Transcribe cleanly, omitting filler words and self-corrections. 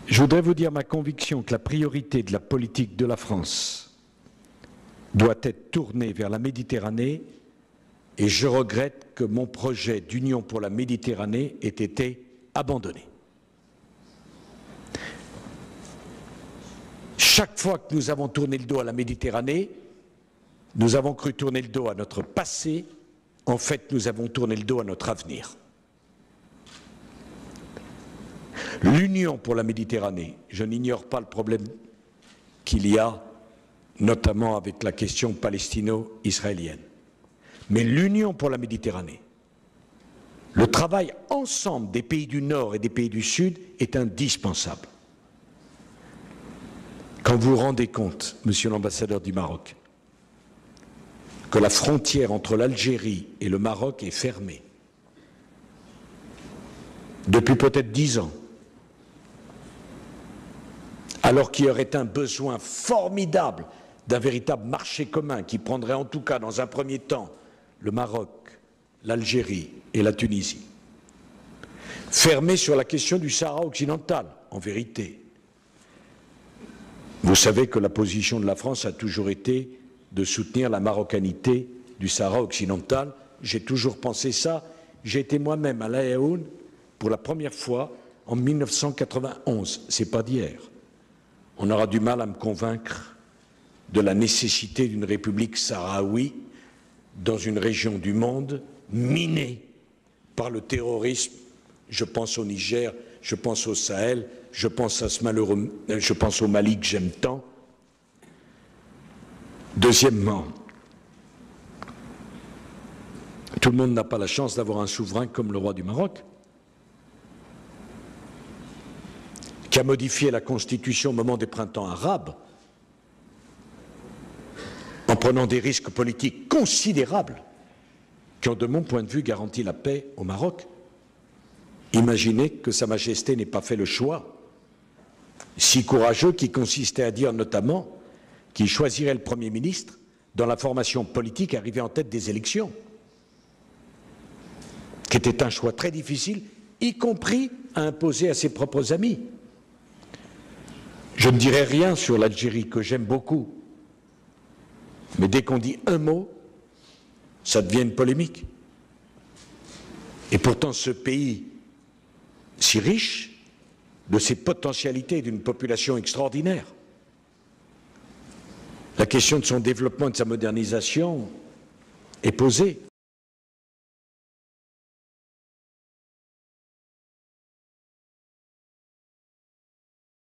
Je voudrais vous dire ma conviction que la priorité de la politique de la France doit être tournée vers la Méditerranée, et je regrette que mon projet d'Union pour la Méditerranée ait été abandonné. Chaque fois que nous avons tourné le dos à la Méditerranée, nous avons cru tourner le dos à notre passé. En fait, nous avons tourné le dos à notre avenir. L'Union pour la Méditerranée, je n'ignore pas le problème qu'il y a, notamment avec la question palestino-israélienne. Mais l'Union pour la Méditerranée, le travail ensemble des pays du Nord et des pays du Sud est indispensable. Quand vous vous rendez compte, monsieur l'ambassadeur du Maroc, que la frontière entre l'Algérie et le Maroc est fermée depuis peut-être 10 ans, alors qu'il y aurait un besoin formidable d'un véritable marché commun qui prendrait en tout cas dans un premier temps le Maroc, l'Algérie et la Tunisie, fermé sur la question du Sahara occidental, en vérité. Vous savez que la position de la France a toujours été de soutenir la marocanité du Sahara occidental. J'ai toujours pensé ça. J'ai été moi-même à La Yaoune pour la première fois en 1991. C'est pas d'hier. On aura du mal à me convaincre de la nécessité d'une république sahraoui dans une région du monde minée par le terrorisme. Je pense au Niger, je pense au Sahel, je pense au Mali que j'aime tant. Deuxièmement, tout le monde n'a pas la chance d'avoir un souverain comme le roi du Maroc, qui a modifié la Constitution au moment des printemps arabes, en prenant des risques politiques considérables, qui ont, de mon point de vue, garanti la paix au Maroc. Imaginez que Sa Majesté n'ait pas fait le choix si courageux qui consistait à dire notamment qu'il choisirait le Premier ministre dans la formation politique arrivée en tête des élections, qui était un choix très difficile, y compris à imposer à ses propres amis. Je ne dirai rien sur l'Algérie, que j'aime beaucoup, mais dès qu'on dit un mot, ça devient une polémique. Et pourtant, ce pays si riche, de ses potentialités, d'une population extraordinaire, la question de son développement et de sa modernisation est posée.